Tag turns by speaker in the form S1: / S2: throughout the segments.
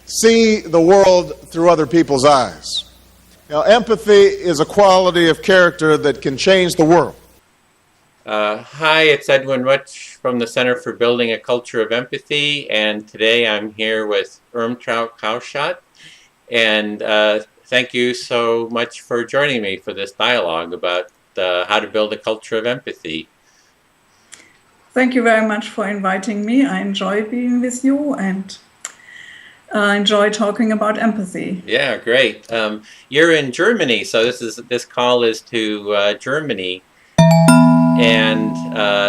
S1: see the world through other people's eyes. Now, empathy is a quality of character that can change the world.
S2: Hi, it's Edwin Rutsch from the Center for Building a Culture of Empathy, and today I'm here with Irmtraud Kauschat, and thank you so much for joining me for this dialogue about how to build a culture of empathy.
S3: Thank you very much for inviting me. I enjoy being with you and enjoy talking about empathy.
S2: Yeah, great. You're in Germany, so this call is to Germany. And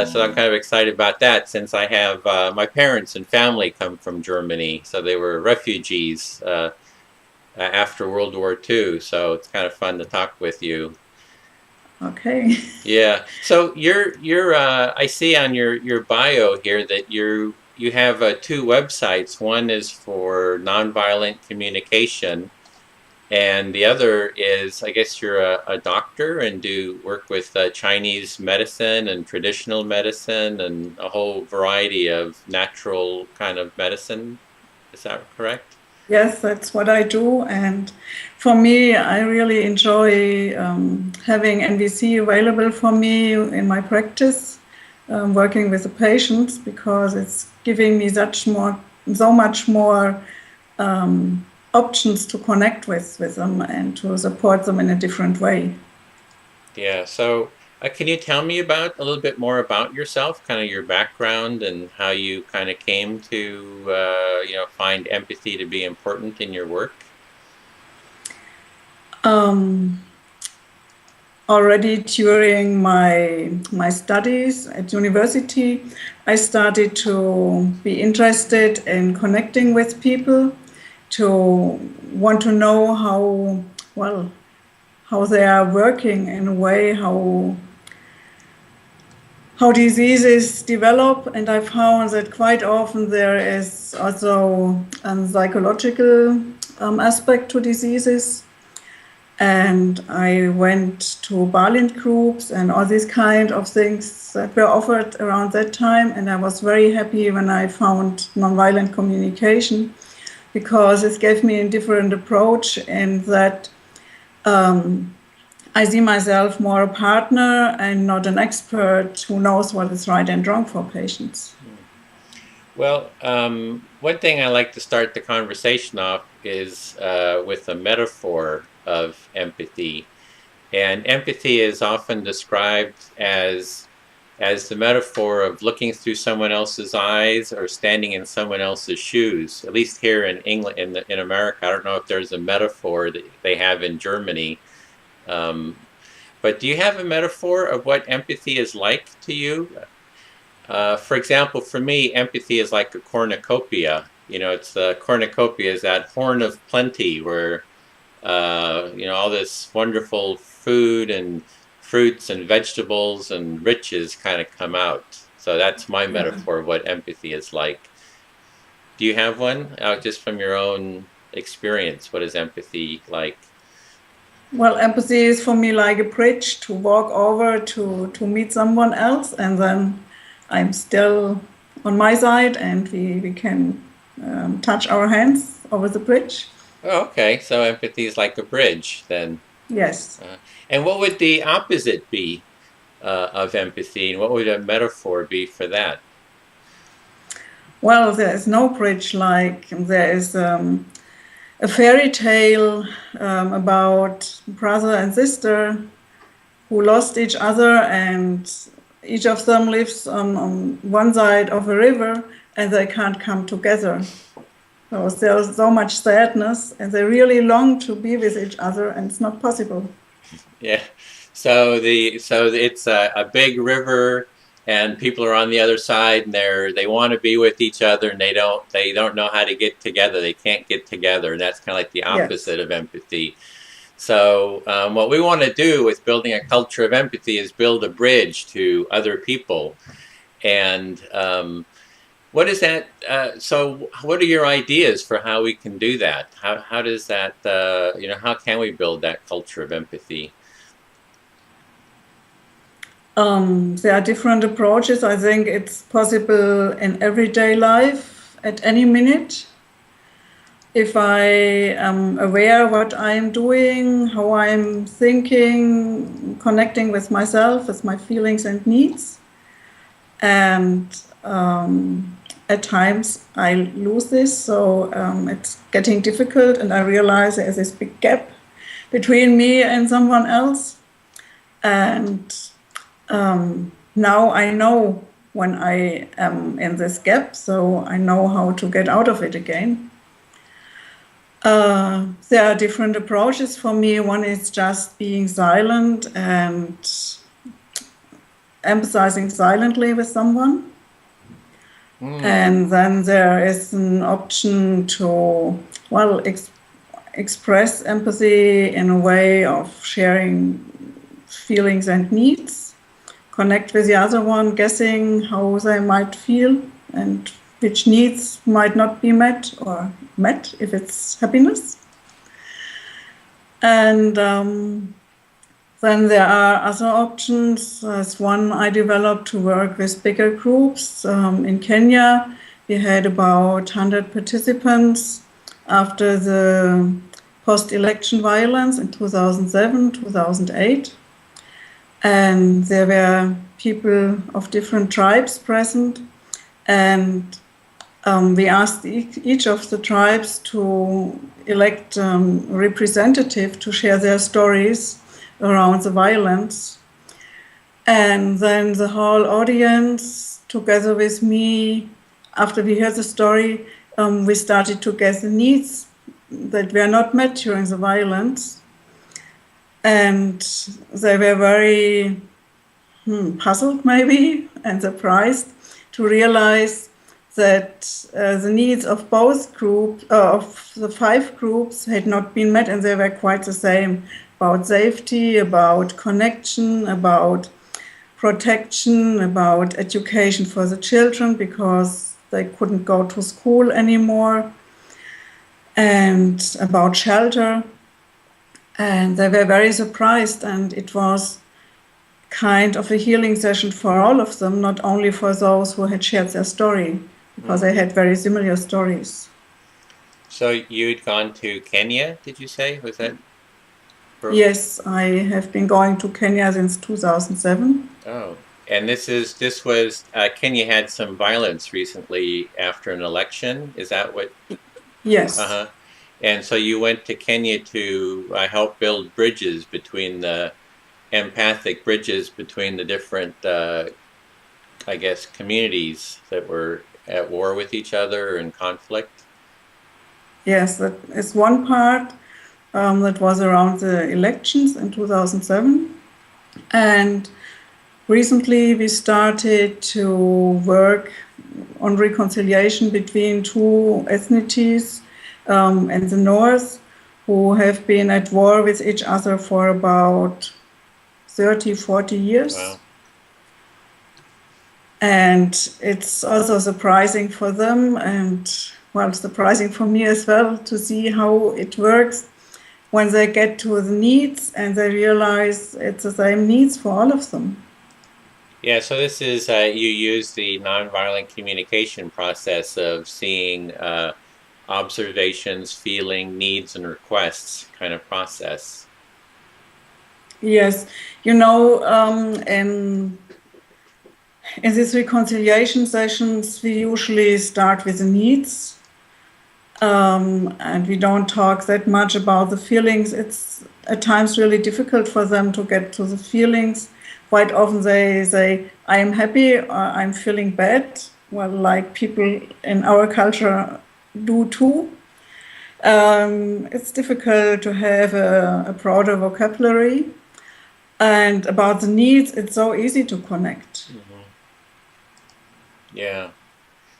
S2: so I'm kind of excited about that since I have my parents and family come from Germany. So they were refugees after World War II. So it's kind of fun to talk with you.
S3: Okay.
S2: Yeah. So you're I see on your bio here that you have two websites. One is for nonviolent communication, and the other is, I guess you're a doctor and do work with Chinese medicine and traditional medicine and a whole variety of natural kind of medicine. Is that correct?
S3: Yes, that's what I do. And for me, I really enjoy having NVC available for me in my practice, working with the patients, because it's giving me so much more options to connect with them and to support them in a different way.
S2: Yeah, so can you tell me a little bit more about yourself, kind of your background and how you kind of came to find empathy to be important in your work?
S3: Already during my studies at university, I started to be interested in connecting with people, to want to know how they are working in a way, how diseases develop. And I found that quite often there is also a psychological aspect to diseases. And I went to Nonviolent groups and all these kind of things that were offered around that time. And I was very happy when I found nonviolent communication, because it gave me a different approach, and that I see myself more a partner and not an expert who knows what is right and wrong for patients.
S2: Well, one thing I like to start the conversation off is with a metaphor of empathy. And empathy is often described as the metaphor of looking through someone else's eyes or standing in someone else's shoes. At least here in England, in America, I don't know if there's a metaphor that they have in Germany. But do you have a metaphor of what empathy is like to you? For example, for me, empathy is like a cornucopia. It's the cornucopia is that horn of plenty where all this wonderful food and fruits and vegetables and riches kind of come out. So that's my metaphor of what empathy is like. Do you have one? Just from your own experience, what is empathy like?
S3: Well, empathy is for me like a bridge to walk over to meet someone else, and then I'm still on my side and we can touch our hands over the bridge.
S2: Oh, okay, so empathy is like a bridge then.
S3: Yes.
S2: And what would the opposite be of empathy, and what would a metaphor be for that?
S3: Well, there is no bridge. Like there is a fairy tale about brother and sister who lost each other, and each of them lives on one side of a river, and they can't come together. So there's so much sadness, and they really long to be with each other, and it's not possible.
S2: Yeah, so it's a big river, and people are on the other side, and they want to be with each other, and they don't know how to get together. They can't get together, and that's kind of like the opposite of empathy. So what we want to do with building a culture of empathy is build a bridge to other people, and what is that? So what are your ideas for how we can do that? How does that, how can we build that culture of empathy?
S3: There are different approaches. I think it's possible in everyday life at any minute. if I am aware what I'm doing, how I'm thinking, connecting with myself, with my feelings and needs. And at times I lose this, so it's getting difficult, and I realize there's this big gap between me and someone else. And now I know when I am in this gap, so I know how to get out of it again. There are different approaches for me. One is just being silent and empathizing silently with someone. And then there is an option to, well, express empathy in a way of sharing feelings and needs, connect with the other one, guessing how they might feel and which needs might not be met, or met if it's happiness. And then there are other options. There's one I developed to work with bigger groups. In Kenya, we had about 100 participants after the post-election violence in 2007, 2008. And there were people of different tribes present. And we asked each of the tribes to elect a representative to share their stories around the violence. And then the whole audience, together with me, after we heard the story, we started to guess the needs that were not met during the violence. And they were very puzzled, maybe, and surprised to realize that the needs of both groups, of the 5 groups, had not been met, and they were quite the same. About safety, about connection, about protection, about education for the children because they couldn't go to school anymore, and about shelter. And they were very surprised, and it was kind of a healing session for all of them, not only for those who had shared their story, because they had very similar stories.
S2: So you'd gone to Kenya, did you say? Was that?
S3: Yes, I have been going to Kenya since 2007.
S2: Oh, and this was Kenya had some violence recently after an election. Is that what?
S3: Yes.
S2: And so you went to Kenya to help build bridges between the empathic bridges between the different, I guess, communities that were at war with each other and conflict.
S3: Yes, that is one part. That was around the elections in 2007. And recently we started to work on reconciliation between 2 ethnicities in the north who have been at war with each other for about 30, 40 years.
S2: Wow.
S3: And it's also surprising for them, and well, surprising for me as well, to see how it works when they get to the needs and they realize it's the same needs for all of them.
S2: Yeah, so this is, you use the nonviolent communication process of seeing observations, feeling, needs, and requests kind of process.
S3: Yes, you know, in these reconciliation sessions, we usually start with the needs. And we don't talk that much about the feelings. It's at times really difficult for them to get to the feelings. Quite often they say, I am happy, or I'm feeling bad. Well, like people in our culture do too. It's difficult to have a broader vocabulary. And about the needs, it's so easy to connect.
S2: Mm-hmm. Yeah.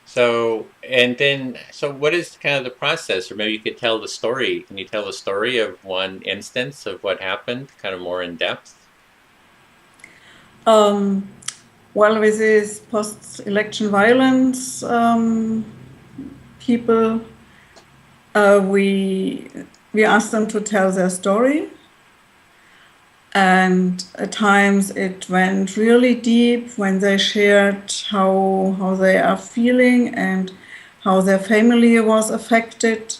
S2: So what is kind of the process? Or maybe you could tell the story. Can you tell the story of one instance of what happened, kind of more in depth?
S3: Well, with this post-election violence, people, we asked them to tell their story. And at times it went really deep when they shared how they are feeling and how their family was affected.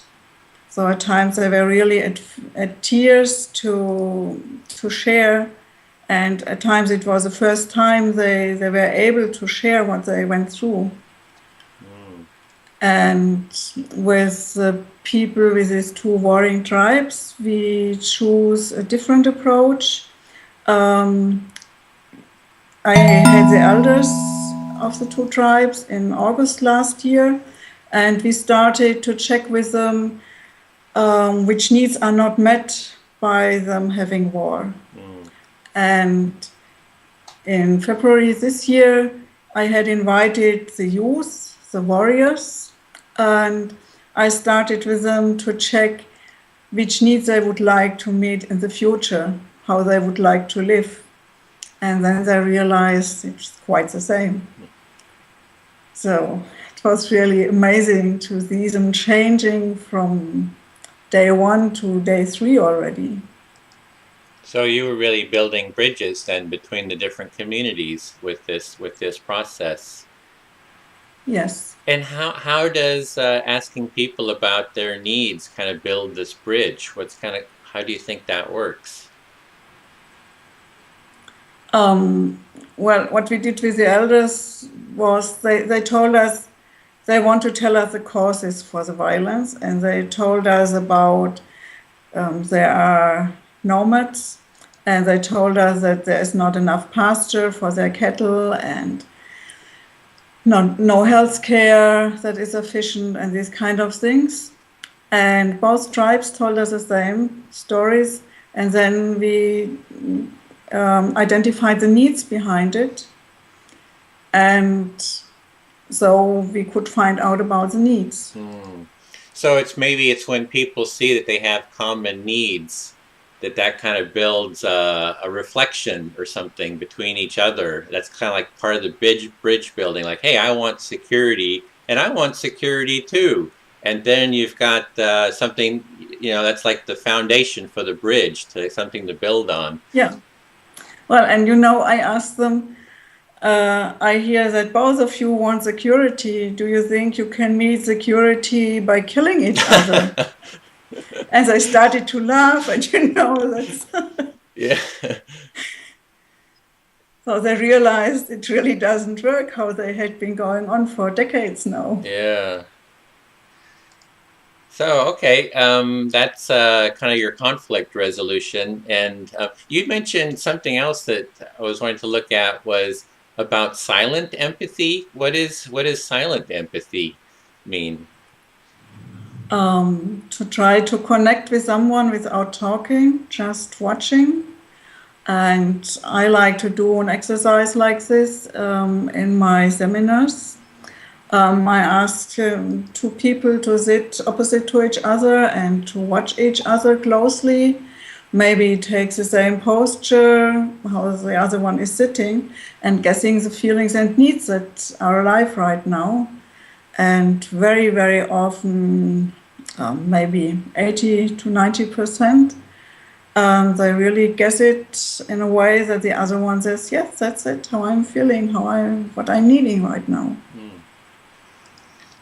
S3: So at times they were really at tears to share, and at times it was the first time they were able to share what they went through. And with the people with these two warring tribes, we choose a different approach. I had the elders of the two tribes in August last year, and we started to check with them which needs are not met by them having war. And in February this year, I had invited the youth, the warriors, and I started with them to check which needs they would like to meet in the future, how they would like to live. And then they realized it's quite the same. So it was really amazing to see them changing from day 1 to day 3 already.
S2: So you were really building bridges then between the different communities with this process.
S3: Yes.
S2: And how does asking people about their needs kind of build this bridge? How do you think that works?
S3: Well, what we did with the elders was they told us they want to tell us the causes for the violence, and they told us about there are nomads, and they told us that there is not enough pasture for their cattle, and no health care that is sufficient, and these kind of things. And both tribes told us the same stories, and then we identified the needs behind it, and so we could find out about the needs.
S2: So maybe it's when people see that they have common needs that kind of builds a reflection or something between each other. That's kind of like part of the bridge building. Like, hey, I want security, and I want security too. And then you've got something, that's like the foundation for the bridge, something to build on.
S3: Yeah. Well, and I asked them, I hear that both of you want security. Do you think you can meet security by killing each other? And they started to laugh, and that's...
S2: Yeah.
S3: So they realized it really doesn't work, how they had been going on for decades now.
S2: Yeah. So, okay, that's kind of your conflict resolution. And you mentioned something else that I was wanting to look at was about silent empathy. What does silent empathy mean?
S3: To try to connect with someone without talking, just watching. And I like to do an exercise like this in my seminars. I ask two people to sit opposite to each other and to watch each other closely, maybe take the same posture, how the other one is sitting, and guessing the feelings and needs that are alive right now. And very, very often, maybe 80 to 90%, they really guess it in a way that the other one says, yes, that's it, how I'm feeling, what I'm needing right now.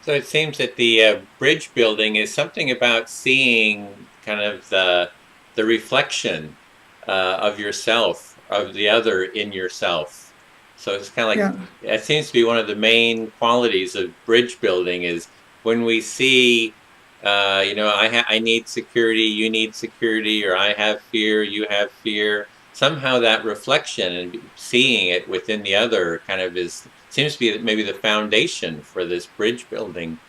S2: So it seems that the bridge building is something about seeing kind of the reflection of yourself, of the other in yourself. So it's kind of like, it seems to be one of the main qualities of bridge building is when we see, I need security, you need security, or I have fear, you have fear. Somehow that reflection and seeing it within the other kind of seems to be maybe the foundation for this bridge building.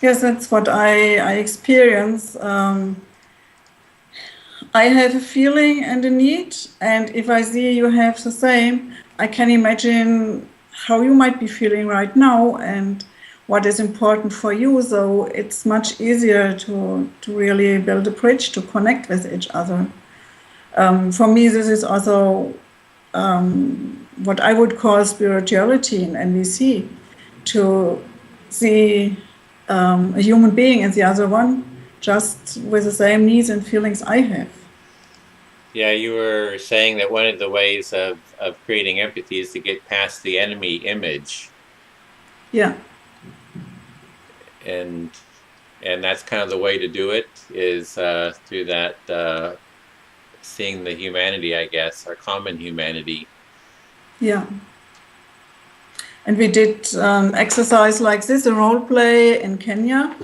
S3: Yes, that's what I experience. I have a feeling and a need, and if I see you have the same, I can imagine how you might be feeling right now and what is important for you. So it's much easier to really build a bridge to connect with each other. For me, this is also what I would call spirituality in NVC, to see a human being and the other one just with the same needs and feelings I have.
S2: Yeah, you were saying that one of the ways of creating empathy is to get past the enemy image.
S3: Yeah.
S2: And And that's kind of the way to do it, is through that seeing the humanity, I guess, our common humanity.
S3: Yeah. And we did exercise like this, a role play in Kenya,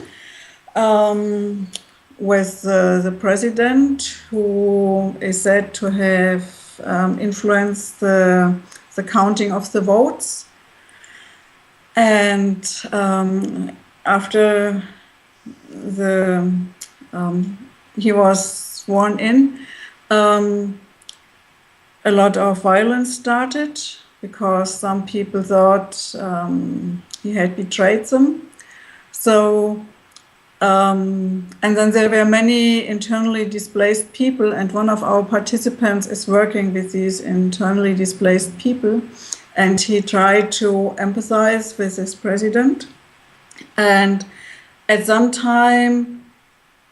S3: with the president, who is said to have influenced the counting of the votes. And after he was sworn in, a lot of violence started, because some people thought he had betrayed them. So, and then there were many internally displaced people, and one of our participants is working with these internally displaced people, and he tried to empathize with his president. And at some time,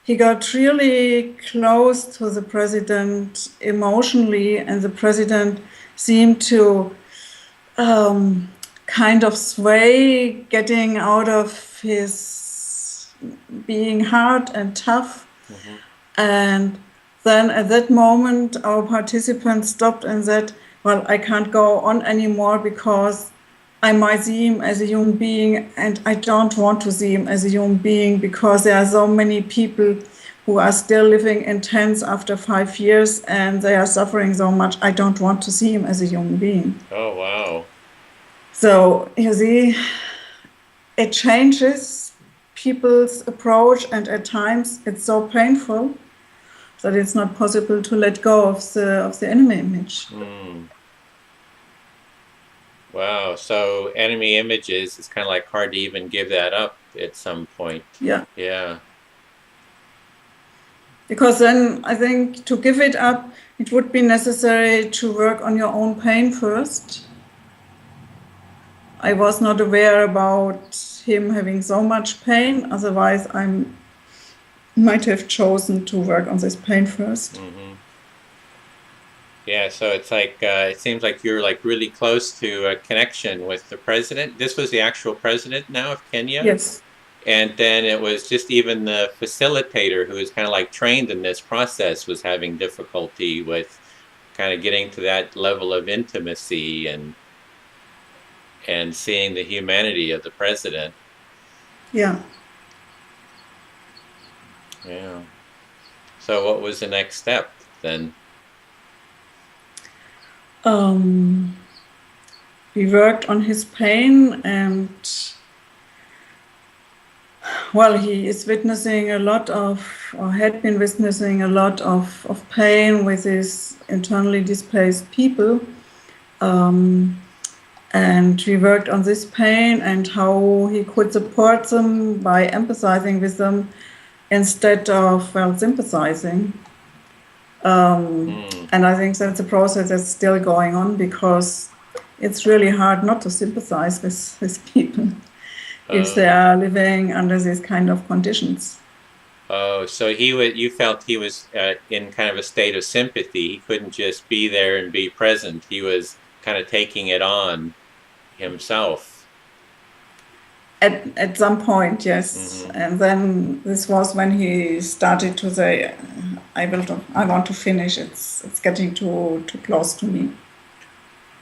S3: he got really close to the president emotionally, and the president seemed to kind of sway, getting out of his being hard and tough. Mm-hmm. And then at that moment, our participant stopped and said, well, I can't go on anymore, because I might see him as a human being, and I don't want to see him as a human being, because there are so many people who are still living in tents after 5 years, and they are suffering so much. I don't want to see him as a human being.
S2: Oh, wow.
S3: So, you see, it changes people's approach, and at times it's so painful that it's not possible to let go of the enemy image.
S2: Mm. Wow. So enemy images, it's kind of like hard to even give that up at some point.
S3: Yeah.
S2: Yeah.
S3: Because then I think to give it up, it would be necessary to work on your own pain first. I was not aware about him having so much pain. Otherwise, I might have chosen to work on this pain first.
S2: Mm-hmm. Yeah, so it's like, it seems like you're like really close to a connection with the president. This was the actual president now of Kenya?
S3: Yes.
S2: And then it was just even the facilitator, who was kind of like trained in this process, was having difficulty with kind of getting to that level of intimacy and seeing the humanity of the president.
S3: Yeah.
S2: Yeah. So what was the next step then?
S3: We worked on his pain, and well, he is witnessing a lot of, or had been witnessing a lot of pain with his internally displaced people. And we worked on this pain and how he could support them by empathizing with them instead of, well, sympathizing. And I think that's a process that's still going on, because it's really hard not to sympathize with people if they are living under these kind of conditions.
S2: Oh, so you felt he was in kind of a state of sympathy. He couldn't just be there and be present. He was kind of taking it on himself.
S3: At some point, yes. Mm-hmm. And then this was when he started to say, I want to finish. It's getting too close to me.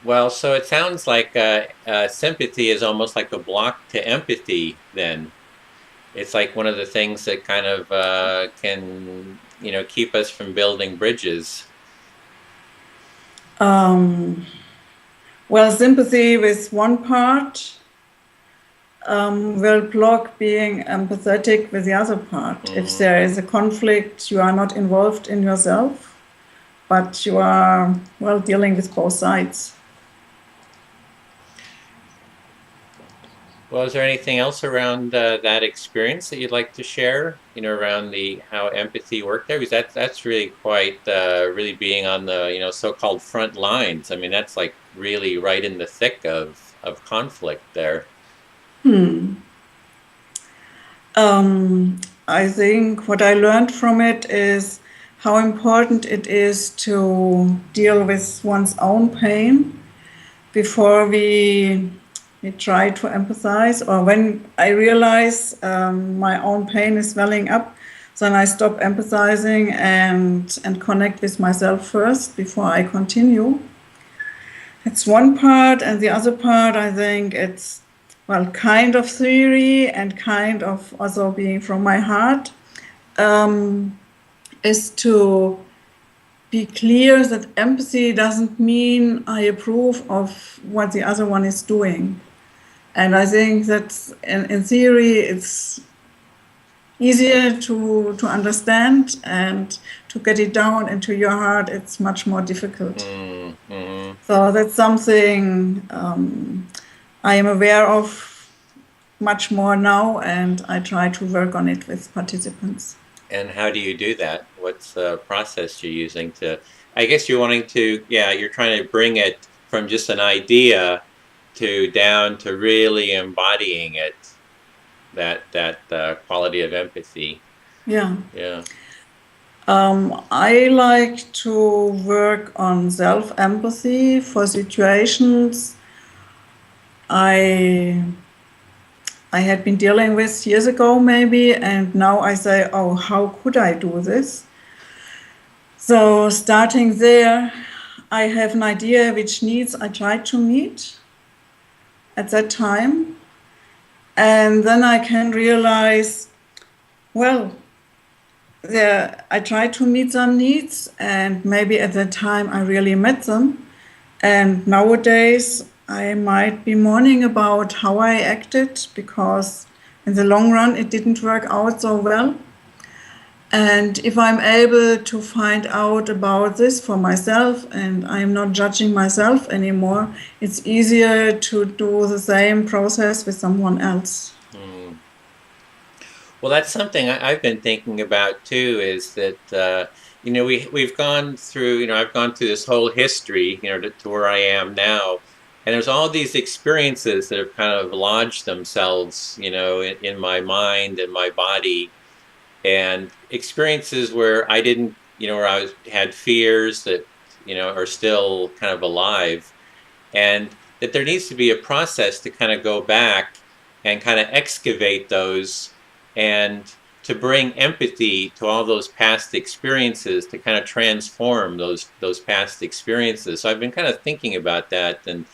S2: Well, so it sounds like sympathy is almost like a block to empathy then. It's like one of the things that kind of can, keep us from building bridges.
S3: Well, sympathy with one part will block being empathetic with the other part. Mm-hmm. If there is a conflict, you are not involved in yourself, but you are, well, dealing with both sides.
S2: Well, is there anything else around that experience that you'd like to share, around how empathy worked there? Because that's really quite, really being on the, so-called front lines. I mean, that's like really right in the thick of conflict there.
S3: I think what I learned from it is how important it is to deal with one's own pain before we we try to empathize, or when I realize my own pain is welling up, then I stop empathizing and connect with myself first before I continue. It's one part, and the other part, I think it's, well, kind of theory and kind of also being from my heart, is to be clear that empathy doesn't mean I approve of what the other one is doing. And I think that in theory, it's easier to understand, and to get it down into your heart, it's much more difficult.
S2: Mm-hmm.
S3: So that's something I am aware of much more now, and I try to work on it with participants.
S2: And how do you do that? What's the process you're using to, I guess you're wanting to, you're trying to bring it from just an idea to down to really embodying it, that quality of empathy.
S3: Yeah.
S2: Yeah.
S3: I like to work on self-empathy for situations I had been dealing with years ago maybe, and now I say, oh, how could I do this? So starting there, I have an idea which needs I try to meet at that time. And then I can realize, well, I try to meet some needs, and maybe at that time I really met them. And nowadays I might be mourning about how I acted, because in the long run it didn't work out so well. And if I'm able to find out about this for myself, and I'm not judging myself anymore, it's easier to do the same process with someone else.
S2: Mm. Well, that's something I've been thinking about too, is that, we've gone through, I've gone through this whole history, to where I am now. And there's all these experiences that have kind of lodged themselves, in my mind and my body. And experiences where I didn't, where I had fears that, are still kind of alive. And that there needs to be a process to kind of go back and kind of excavate those, and to bring empathy to all those past experiences, to kind of transform those past experiences. So I've been kind of thinking about that, and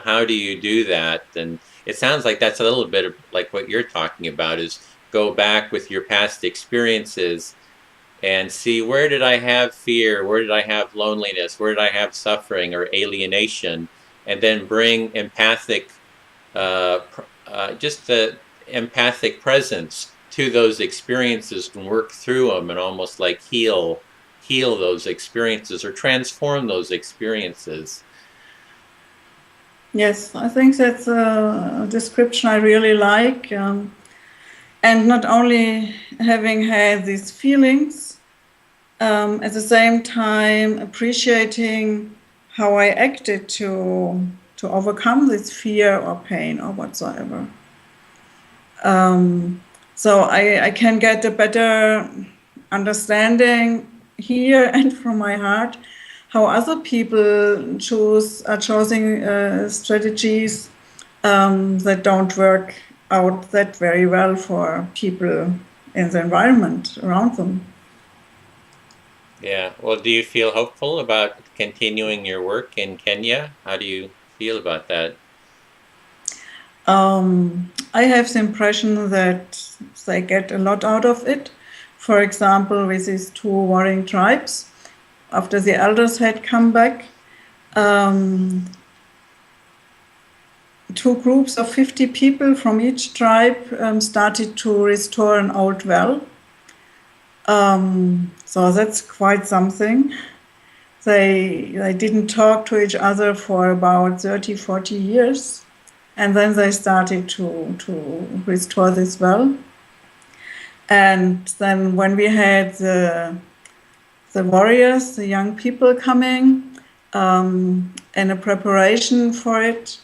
S2: how do you do that? And it sounds like that's a little bit of like what you're talking about, is go back with your past experiences and see, where did I have fear? Where did I have loneliness? Where did I have suffering or alienation? And then bring empathic, just the empathic presence to those experiences, and work through them, and almost like heal those experiences, or transform those experiences.
S3: Yes, I think that's a description I really like. And not only having had these feelings, at the same time appreciating how I acted to overcome this fear or pain or whatsoever. So I can get a better understanding here and from my heart how other people are choosing strategies that don't work out that very well for people in the environment around them.
S2: Yeah. Well, do you feel hopeful about continuing your work in Kenya? How do you feel about that?
S3: I have the impression that they get a lot out of it. For example, with these 2 warring tribes, after the elders had come back, 2 groups of 50 people from each tribe started to restore an old well. So that's quite something. They didn't talk to each other for about 30, 40 years. And then they started to restore this well. And then when we had the warriors, the young people coming, in a preparation for it,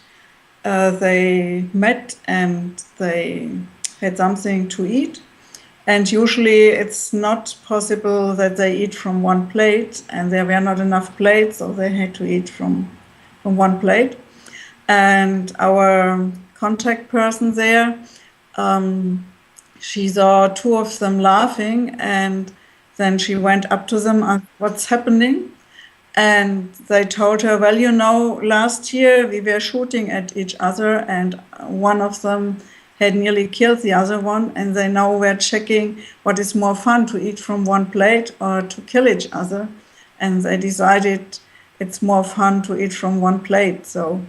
S3: they met and they had something to eat. And usually it's not possible that they eat from one plate, and there were not enough plates, so they had to eat from one plate. And our contact person there, she saw two of them laughing, and then she went up to them and what's happening. And they told her, well, you know, last year we were shooting at each other and one of them had nearly killed the other one, and they now were checking what is more fun, to eat from one plate or to kill each other. And they decided it's more fun to eat from one plate. So,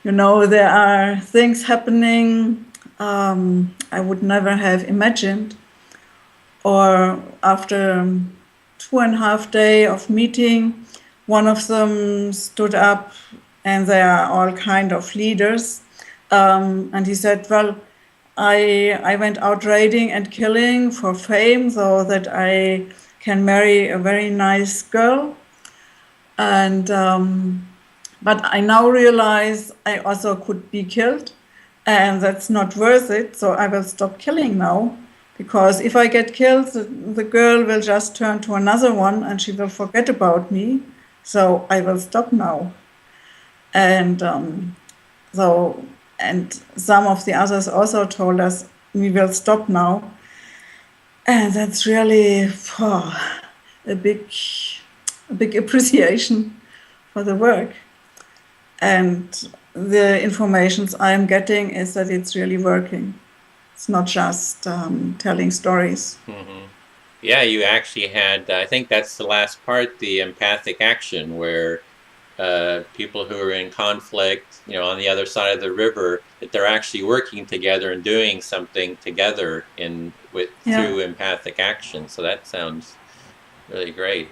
S3: you know, there are things happening I would never have imagined. Or after 2.5 days of meeting, one of them stood up, and they are all kind of leaders. And he said, well, I went out raiding and killing for fame so that I can marry a very nice girl. And but I now realize I also could be killed, and that's not worth it. So I will stop killing now, because if I get killed, the girl will just turn to another one and she will forget about me. So I will stop now. And and some of the others also told us we will stop now. And that's really a big appreciation for the work. And the informations I'm getting is that it's really working. It's not just telling stories.
S2: Mm-hmm. Yeah, you actually had, I think that's the last part, the empathic action, where people who are in conflict, you know, on the other side of the river, that they're actually working together and doing something together through empathic action. So that sounds really great.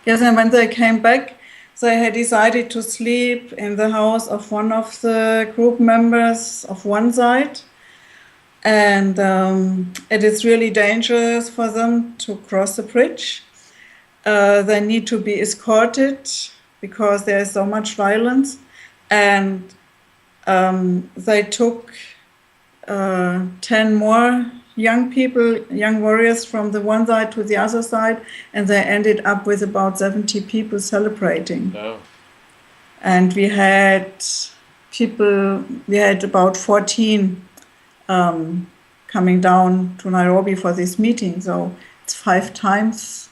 S3: Yes, and when they came back, they had decided to sleep in the house of one of the group members of one side. And it is really dangerous for them to cross the bridge. They need to be escorted because there is so much violence. And they took 10 more young people, young warriors from the one side to the other side, and they ended up with about 70 people celebrating.
S2: Oh.
S3: And we had about 14 coming down to Nairobi for this meeting. So it's 5 times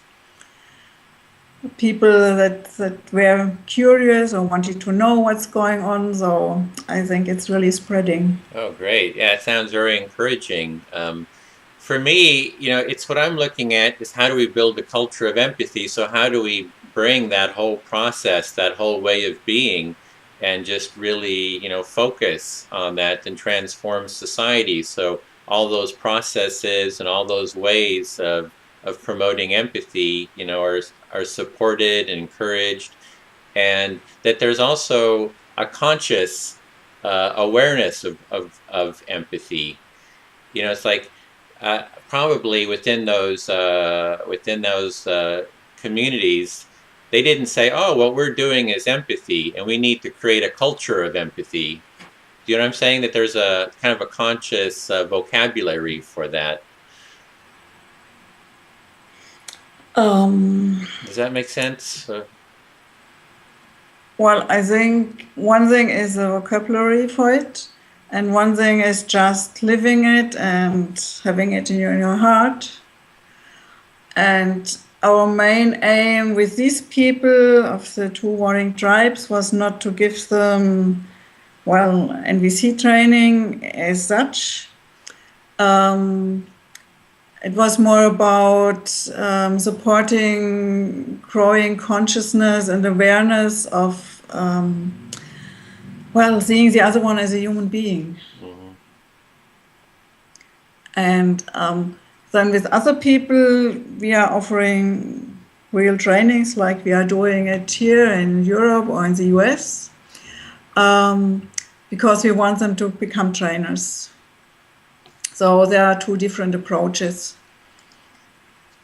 S3: people that were curious or wanted to know what's going on. So I think it's really spreading.
S2: Oh, great. Yeah, it sounds very encouraging. For me, you know, it's what I'm looking at is how do we build a culture of empathy? So how do we bring that whole process, that whole way of being, and just really, you know, focus on that and transform society? So all those processes and all those ways of promoting empathy, you know, are supported and encouraged, and that there's also a conscious awareness of empathy. You know, it's like probably within those communities, they didn't say, "Oh, what we're doing is empathy, and we need to create a culture of empathy." Do you know what I'm saying? That there's a kind of a conscious vocabulary for that. Does that make sense?
S3: Well, I think one thing is the vocabulary for it, and one thing is just living it and having it in your heart. And our main aim with these people of the 2 warring tribes was not to give them, well, NVC training as such. It was more about supporting growing consciousness and awareness of, seeing the other one as a human being. Mm-hmm. And then with other people, we are offering real trainings like we are doing it here in Europe or in the US, because we want them to become trainers. So there are 2 different approaches.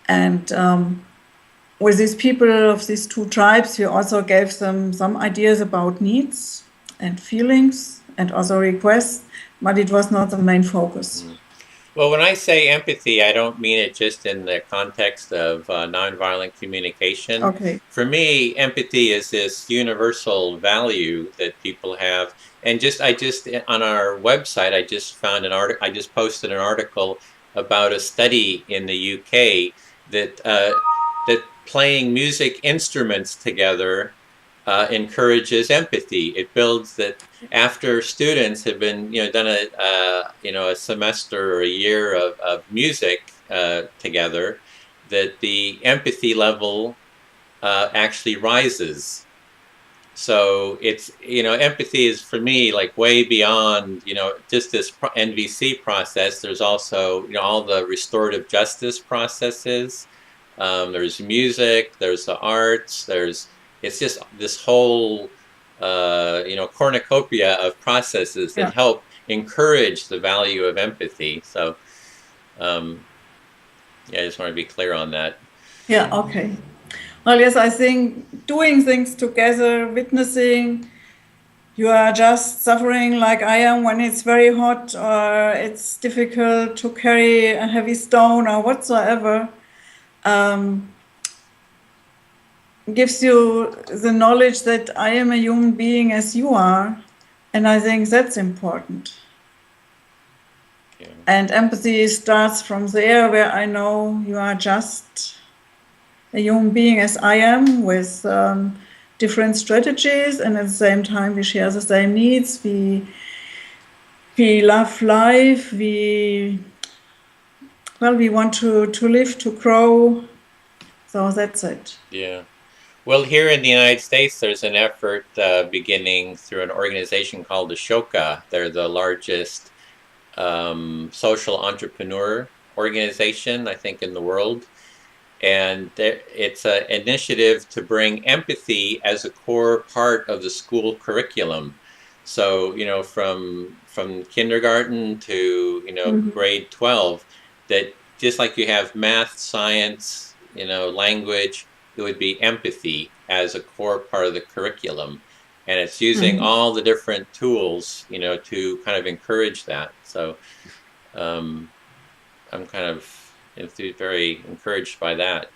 S3: And with these people of these 2 tribes, we also gave them some ideas about needs and feelings and also requests, but it was not the main focus.
S2: Well, when I say empathy, I don't mean it just in the context of nonviolent communication.
S3: Okay.
S2: For me, empathy is this universal value that people have. And I just on our website, I just found an article. I just posted an article about a study in the UK that that playing music instruments together encourages empathy. It builds that after students have been, done a semester or a year of music together, that the empathy level actually rises. So it's, empathy is for me like way beyond, just this NVC process. There's also, all the restorative justice processes. There's music, there's the arts, it's just this whole, cornucopia of processes that help encourage the value of empathy. So, I just want to be clear on that.
S3: Yeah, okay. Well, yes, I think doing things together, witnessing, you are just suffering like I am when it's very hot or it's difficult to carry a heavy stone or whatsoever, gives you the knowledge that I am a human being as you are. And I think that's important. Yeah. And empathy starts from there, where I know you are just a human being as I am, with different strategies, and at the same time we share the same needs. We love life. We want to live, to grow. So that's it.
S2: Yeah. Well, here in the United States, there's an effort beginning through an organization called Ashoka. They're the largest social entrepreneur organization, I think, in the world. And it's an initiative to bring empathy as a core part of the school curriculum. So, from kindergarten to, grade 12, that just like you have math, science, language, it would be empathy as a core part of the curriculum. And it's using all the different tools, to kind of encourage that. So I'm kind of very encouraged by that.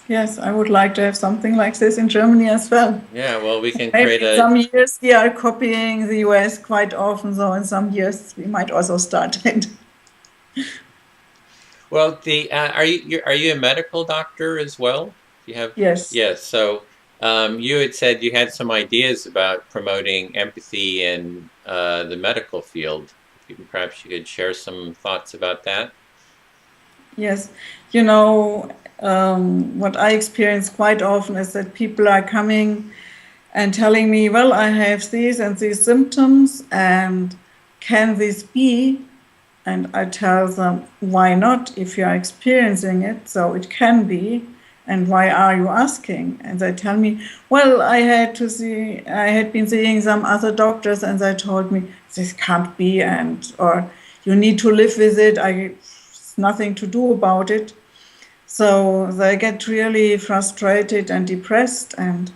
S3: Yes, I would like to have something like this in Germany as well.
S2: Yeah, well, we can
S3: Maybe
S2: create a...
S3: Some years we are copying the US quite often, so in some years we might also start it.
S2: Well, are you a medical doctor as well? You have...
S3: Yes.
S2: Yes. So you had said you had some ideas about promoting empathy in the medical field. Perhaps you could share some thoughts about that.
S3: Yes. What I experience quite often is that people are coming and telling me, well, I have these and these symptoms, and can this be? And I tell them, why not, if you are experiencing it? So it can be. And why are you asking? And they tell me, well, I had been seeing some other doctors, and they told me this can't be, or you need to live with it. There's nothing to do about it. So they get really frustrated and depressed. And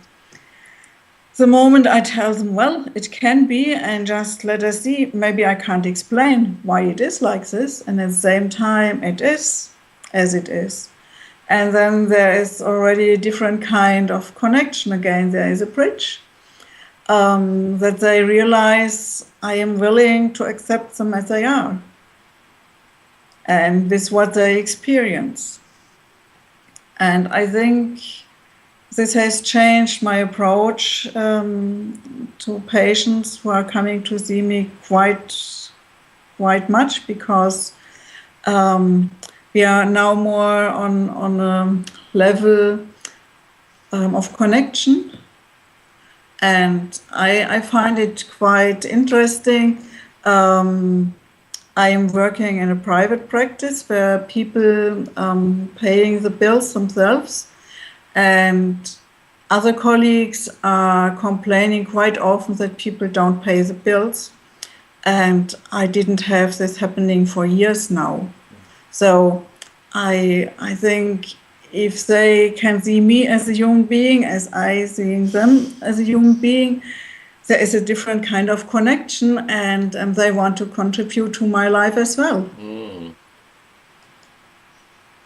S3: the moment I tell them, well, it can be, and just let us see, maybe I can't explain why it is like this. And at the same time, it is as it is. And then there is already a different kind of connection again. There is a bridge that they realize I am willing to accept them as they are, and with what they experience. And I think this has changed my approach to patients who are coming to see me quite much, because we are now more on a level of connection. And I find it quite interesting. I am working in a private practice where people paying the bills themselves, and other colleagues are complaining quite often that people don't pay the bills. And I didn't have this happening for years now. So I think if they can see me as a human being, as I see them as a human being, there is a different kind of connection, and they want to contribute to my life as well.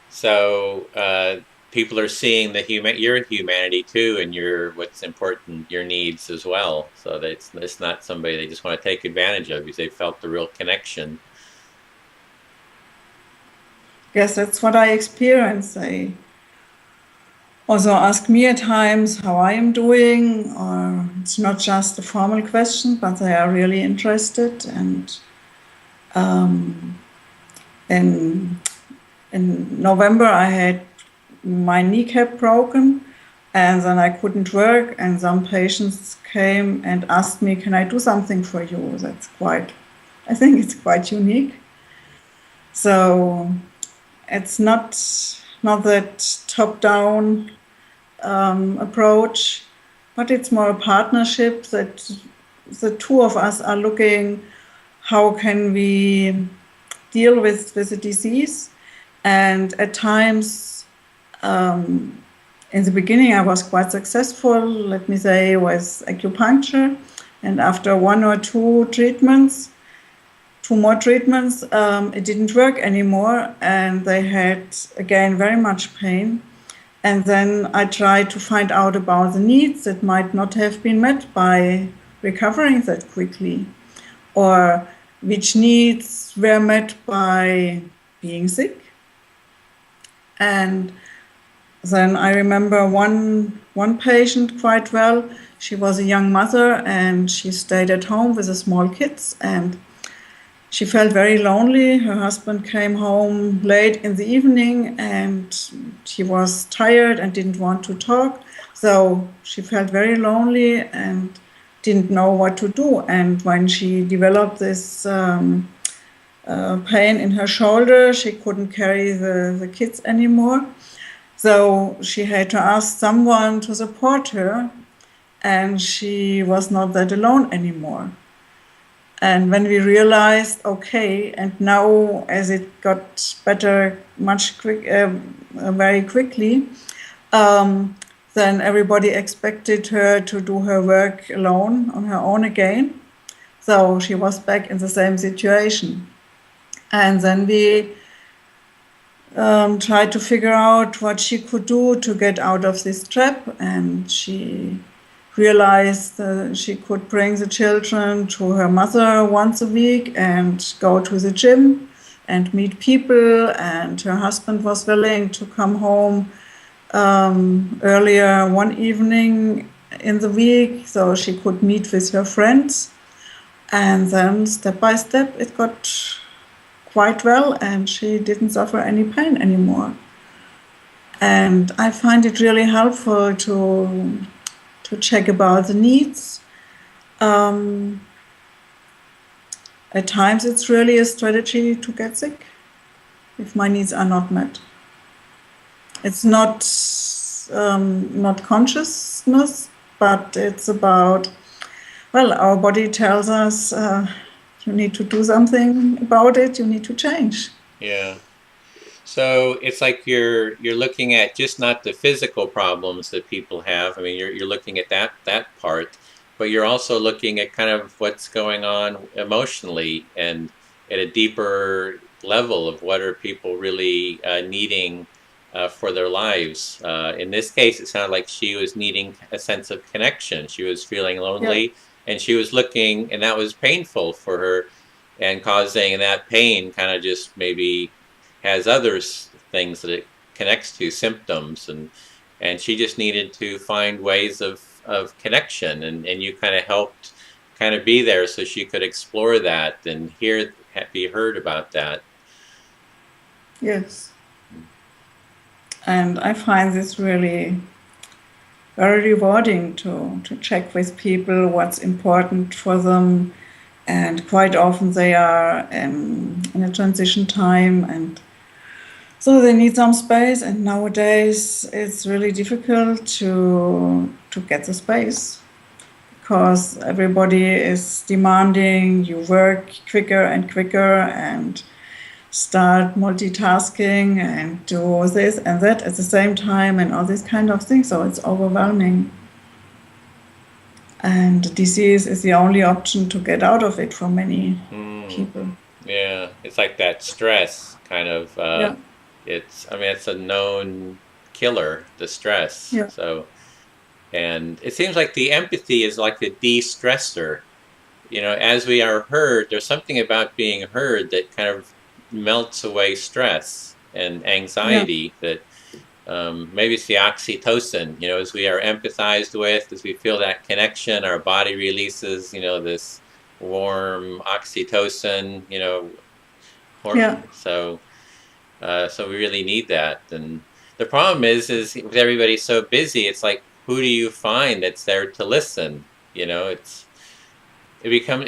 S2: So people are seeing your humanity too, and what's important, your needs as well. So that it's not somebody they just want to take advantage of, because they felt the real connection.
S3: Yes, that's what I experience. They also ask me at times how I am doing, or it's not just a formal question, but they are really interested. And in November, I had my kneecap broken, and then I couldn't work. And some patients came and asked me, "Can I do something for you?" I think it's quite unique. So it's not that top-down approach, but it's more a partnership that the two of us are looking how can we deal with the disease. And at times, in the beginning, I was quite successful, let me say, with acupuncture. And after one or two more treatments, it didn't work anymore. And they had, again, very much pain. And then I tried to find out about the needs that might not have been met by recovering that quickly, or which needs were met by being sick. And then I remember one patient quite well. She was a young mother, and she stayed at home with the small kids, and she felt very lonely. Her husband came home late in the evening, and she was tired and didn't want to talk. So she felt very lonely and didn't know what to do. And when she developed this pain in her shoulder, she couldn't carry the kids anymore. So she had to ask someone to support her, and she was not that alone anymore. And when we realized, okay, and now as it got better very quickly, then everybody expected her to do her work alone, on her own again. So she was back in the same situation. And then we tried to figure out what she could do to get out of this trap. And she realized she could bring the children to her mother once a week and go to the gym and meet people. And her husband was willing to come home earlier one evening in the week so she could meet with her friends. And then step by step it got quite well, and she didn't suffer any pain anymore. And I find it really helpful to check about the needs. At times it's really a strategy to get sick if my needs are not met. It's not consciousness, but it's about, well, our body tells us you need to do something about it, you need to change.
S2: Yeah. So it's like you're looking at just not the physical problems that people have. I mean, you're looking at that part, but you're also looking at kind of what's going on emotionally and at a deeper level of what are people really needing for their lives. In this case, it sounded like she was needing a sense of connection. She was feeling lonely, yeah. And she was looking, and that was painful for her, and causing that pain kind of just maybe has other things that it connects to, symptoms, and she just needed to find ways of connection, and you kind of helped kind of be there so she could explore that and be heard about that.
S3: Yes. And I find this really very rewarding to check with people what's important for them. And quite often they are in a transition time, and so they need some space. And nowadays it's really difficult to get the space because everybody is demanding you work quicker and quicker and start multitasking and do this and that at the same time and all these kind of things. So it's overwhelming. And disease is the only option to get out of it for many people.
S2: Yeah, it's like that stress kind of. Yeah. It's a known killer, the stress.
S3: Yeah.
S2: So, and it seems like the empathy is like the de-stressor. You know, as we are heard, there's something about being heard that kind of melts away stress and anxiety. That maybe it's the oxytocin. You know, as we are empathized with, as we feel that connection, our body releases, you know, this warm oxytocin. You know, so we really need that. And the problem is with everybody so busy, it's like, who do you find that's there to listen? You know, it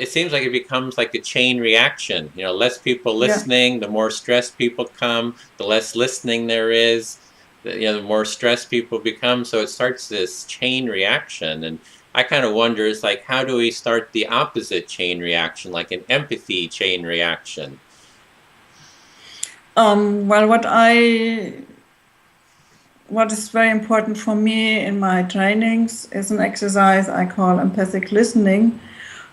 S2: seems like it becomes like a chain reaction. You know, less people listening, the more stressed people come, the less listening there is, the more stressed people become. So it starts this chain reaction. And I kind of wonder, it's like, how do we start the opposite chain reaction, like an empathy chain reaction?
S3: Well, what is very important for me in my trainings is an exercise I call empathic listening.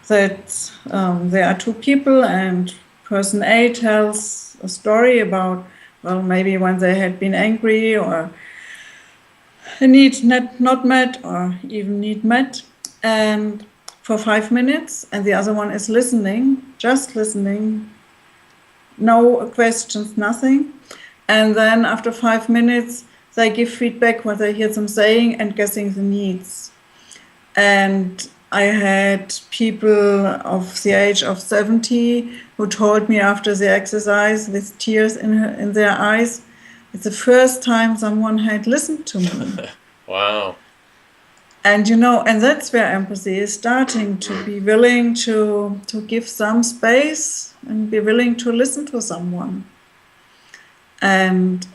S3: That there are two people, and person A tells a story about, well, maybe when they had been angry or a need not met or even need met, and for 5 minutes, and the other one is listening, just listening, no questions, nothing. And then after 5 minutes, they give feedback what they hear them saying and guessing the needs. And I had people of the age of 70 who told me after the exercise with tears in their eyes, it's the first time someone had listened to me.
S2: Wow.
S3: And, and that's where empathy is starting, to be willing to give some space and be willing to listen to someone. And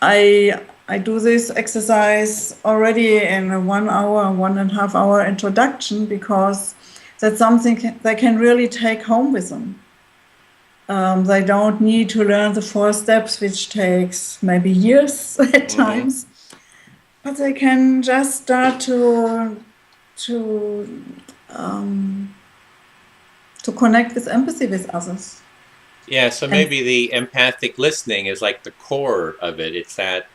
S3: I do this exercise already in a 1 hour, 1.5 hour introduction, because that's something they can really take home with them. They don't need to learn the 4 steps, which takes maybe years at times, but they can just start to connect with empathy with others.
S2: Yeah, so maybe the empathic listening is like the core of it. It's that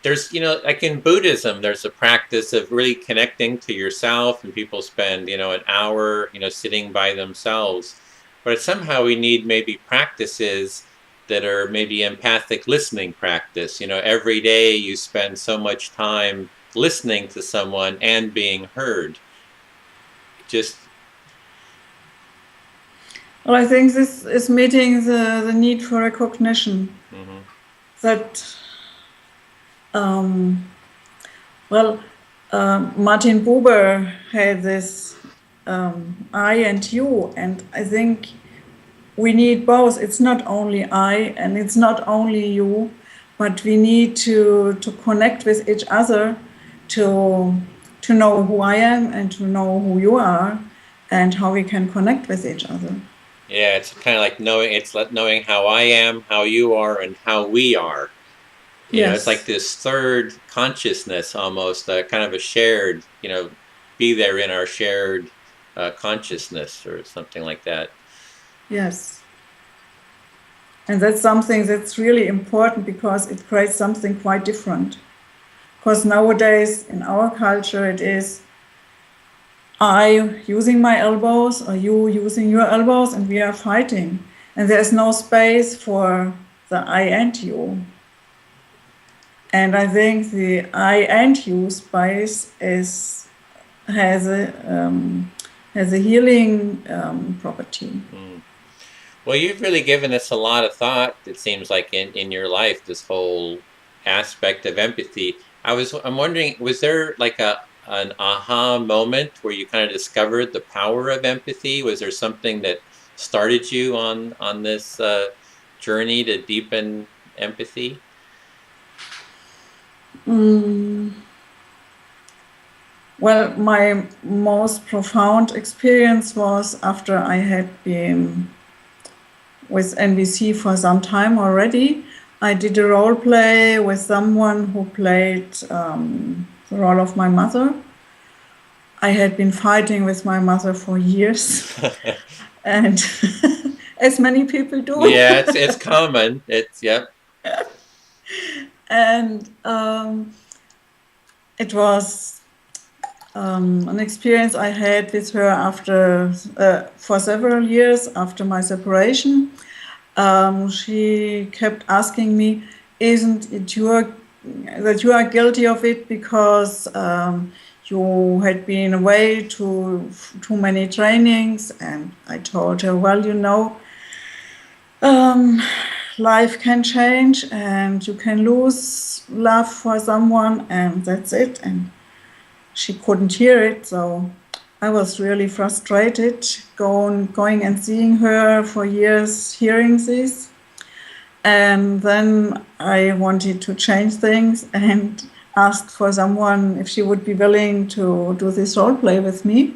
S2: there's, like in Buddhism, there's a practice of really connecting to yourself, and people spend, an hour, sitting by themselves. But somehow we need maybe practices that are maybe empathic listening practice. Every day you spend so much time listening to someone and being heard.
S3: Well, I think this is meeting the need for recognition. Mm-hmm. That, Martin Buber had this I and you, and I think we need both. It's not only I and it's not only you, but we need to connect with each other, to know who I am and to know who you are, and how we can connect with each other.
S2: Yeah, it's kind of like knowing how I am, how you are, and how we are. It's like this third consciousness, almost kind of a shared, be there in our shared consciousness or something like that.
S3: Yes. And that's something that's really important, because it creates something quite different. Because nowadays in our culture it is I using my elbows or you using your elbows, and we are fighting. And there's no space for the I and you. And I think the I and you space has a healing property.
S2: Mm. Well, you've really given us a lot of thought, it seems like, in your life, this whole aspect of empathy. I'm wondering, was there like an aha moment where you kind of discovered the power of empathy? Was there something that started you on this journey to deepen empathy?
S3: Well, my most profound experience was after I had been with NVC for some time already. I did a role play with someone who played the role of my mother. I had been fighting with my mother for years, and as many people do.
S2: Yeah, it's common.
S3: And it was an experience I had with her after, for several years after my separation. She kept asking me, isn't it that you are guilty of it because you had been away to too many trainings? And I told her, well, you know, life can change and you can lose love for someone, and that's it. And she couldn't hear it, so I was really frustrated going and seeing her for years, hearing this. And then I wanted to change things and asked for someone if she would be willing to do this role play with me.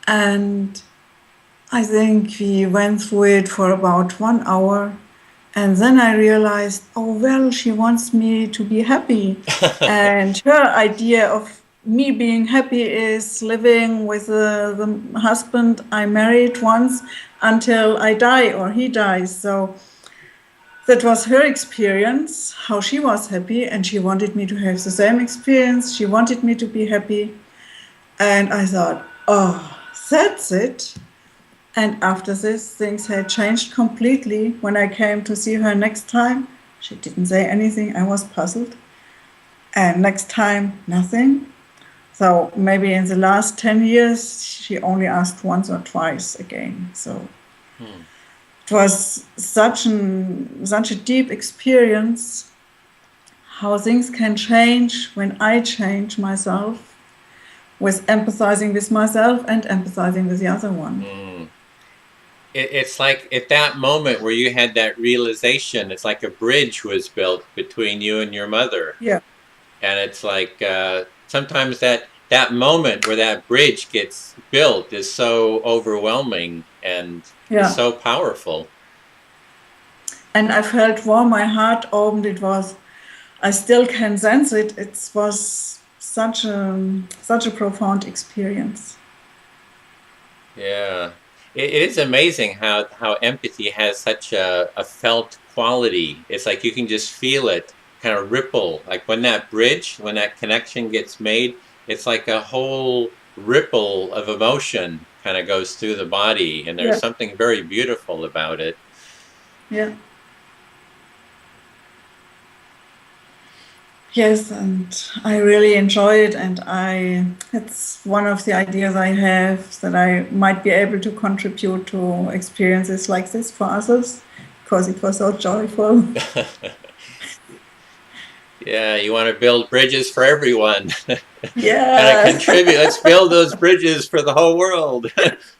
S3: And I think we went through it for about 1 hour. And then I realized, oh, well, she wants me to be happy. And her idea of me being happy is living with the husband I married once until I die or he dies. So that was her experience, how she was happy, and she wanted me to have the same experience. She wanted me to be happy. And I thought, oh, that's it. And after this, things had changed completely. When I came to see her next time, she didn't say anything. I was puzzled. And next time, nothing. So maybe in the last 10 years, she only asked once or twice again. So it was such a deep experience, how things can change when I change myself, with empathizing with myself and empathizing with the other one.
S2: It's like at that moment where you had that realization, it's like a bridge was built between you and your mother.
S3: Yeah.
S2: And it's like sometimes that moment where that bridge gets built is so overwhelming and is so powerful.
S3: And I felt warm, my heart opened. I still can sense it. It was such a profound experience.
S2: Yeah. It is amazing how empathy has such a felt quality. It's like you can just feel it kind of ripple. Like when that connection gets made, it's like a whole ripple of emotion kind of goes through the body, and there's something very beautiful about it.
S3: Yeah. Yes, and I really enjoy it, and it's one of the ideas I have, that I might be able to contribute to experiences like this for others, because it was so joyful.
S2: Yeah, you want to build bridges for everyone.
S3: Yeah.
S2: And contribute. Let's build those bridges for the whole world,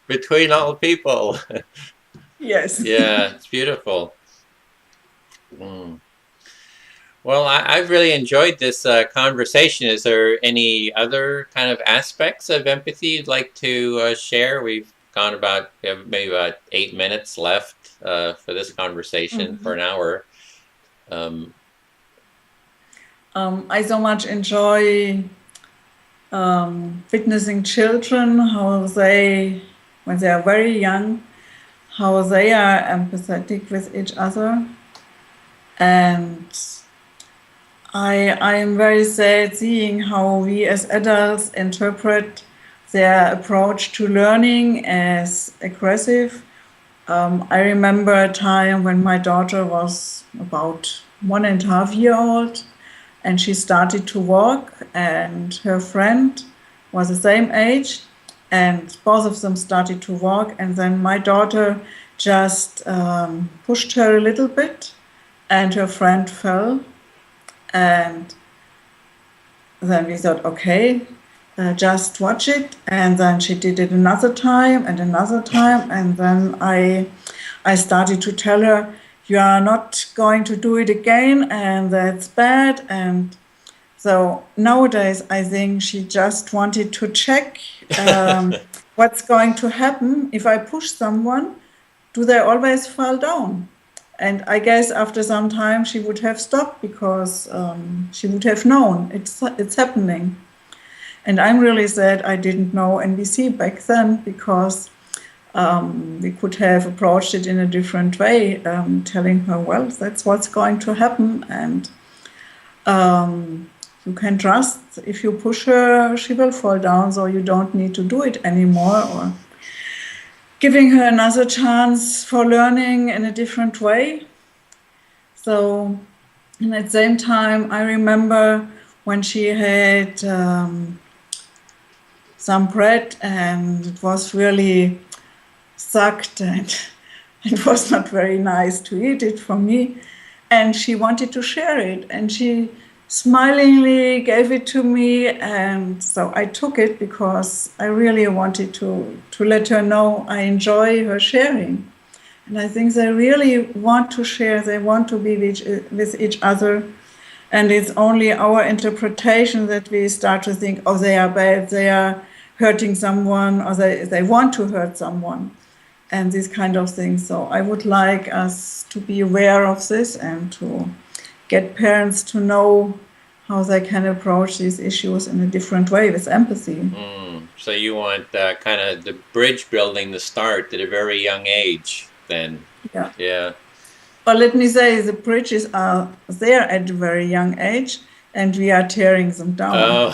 S2: between all people.
S3: Yes.
S2: Yeah, it's beautiful. Well, I've really enjoyed this conversation. Is there any other kind of aspects of empathy you'd like to share? We have maybe about 8 minutes left for this conversation, for an hour.
S3: I so much enjoy witnessing children, how they, when they are very young, how they are empathetic with each other. And I am very sad seeing how we as adults interpret their approach to learning as aggressive. I remember a time when my daughter was about 1.5 years old, and she started to walk, and her friend was the same age, and both of them started to walk, and then my daughter just pushed her a little bit, and her friend fell. And then we thought, okay, just watch it. And then she did it another time and another time. And then I started to tell her, you are not going to do it again, and that's bad. And so nowadays, I think she just wanted to check what's going to happen if I push someone. Do they always fall down? And I guess after some time she would have stopped, because she would have known it's happening. And I'm really sad I didn't know NVC back then, because we could have approached it in a different way, telling her, well, that's what's going to happen. And you can trust if you push her, she will fall down, so you don't need to do it anymore, or giving her another chance for learning in a different way. So, and at the same time, I remember when she had some bread and it was really sucked and it was not very nice to eat it for me. And she wanted to share it, and she smilingly gave it to me, and so I took it because I really wanted to let her know I enjoy her sharing. And I think they really want to share, they want to be with each other, and it's only our interpretation that we start to think, oh, they are bad, they are hurting someone, or they want to hurt someone, and these kind of things. So I would like us to be aware of this and to get parents to know how they can approach these issues in a different way with empathy.
S2: So you want kind of the bridge building to start at a very young age then?
S3: Yeah.
S2: Yeah.
S3: But let me say, the bridges are there at a very young age, and we are tearing them down.
S2: Oh,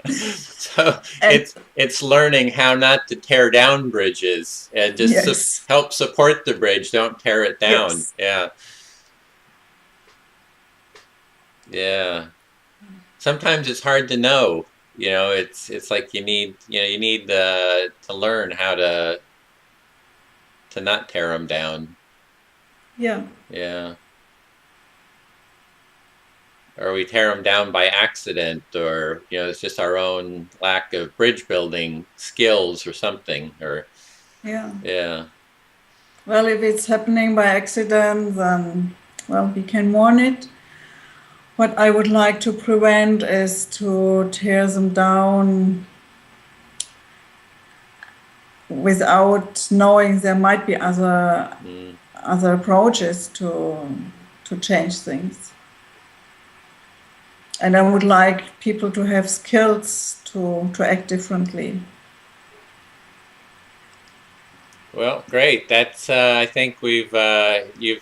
S2: so it's learning how not to tear down bridges and just
S3: Yes.
S2: help support the bridge, don't tear it down.
S3: Yes.
S2: Yeah. Yeah. Sometimes it's hard to know. You know, it's like you need to learn how to not tear them down.
S3: Yeah.
S2: Yeah. Or we tear them down by accident, or it's just our own lack of bridge building skills or something. Or
S3: Yeah.
S2: yeah.
S3: Well, if it's happening by accident, then, well, we can warn it. What I would like to prevent is to tear them down without knowing there might be other approaches to change things. And I would like people to have skills to act differently.
S2: Well, great. That's I think you've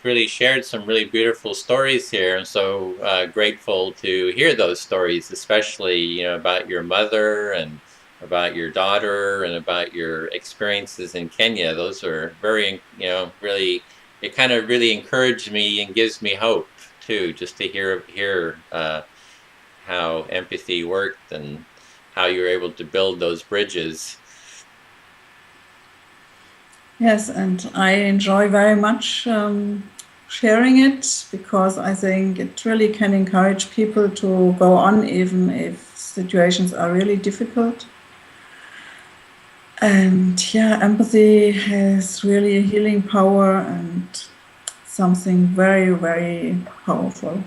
S2: really shared some really beautiful stories here. I'm so grateful to hear those stories, especially about your mother and about your daughter and about your experiences in Kenya. Those are very really, it kind of really encouraged me and gives me hope too, just to hear how empathy worked and how you were able to build those bridges.
S3: Yes, and I enjoy very much sharing it, because I think it really can encourage people to go on even if situations are really difficult. And yeah, empathy has really a healing power and something very, very powerful.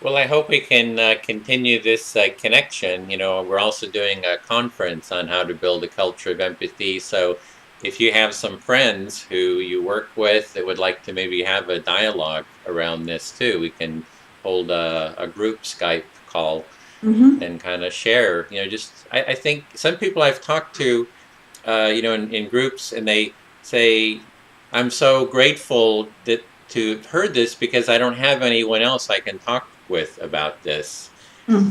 S2: Well, I hope we can continue this connection. We're also doing a conference on how to build a culture of empathy. So if you have some friends who you work with that would like to maybe have a dialogue around this too, we can hold a group Skype call and kind of share. I think some people I've talked to, in groups, and they say, I'm so grateful to have heard this because I don't have anyone else I can talk with about this.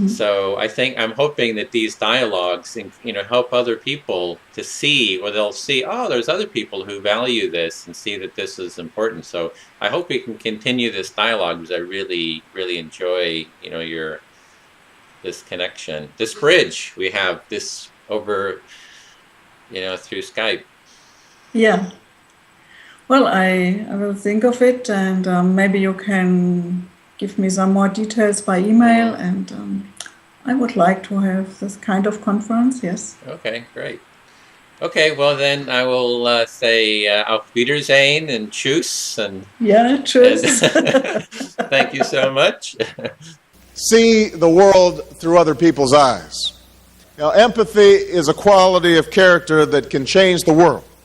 S2: So I'm hoping that these dialogues, help other people to see, or they'll see, oh, there's other people who value this and see that this is important. So I hope we can continue this dialogue, because I really, really enjoy, this connection, this bridge we have this over, through Skype.
S3: Yeah. Well, I will think of it, and maybe you can give me some more details by email, and I would like to have this kind of conference, yes.
S2: Okay, great. Okay, well then I will say auf Wiedersehen and tschüss. And
S3: yeah, tschüss.
S2: Thank you so much.
S1: See the world through other people's eyes. Empathy is a quality of character that can change the world.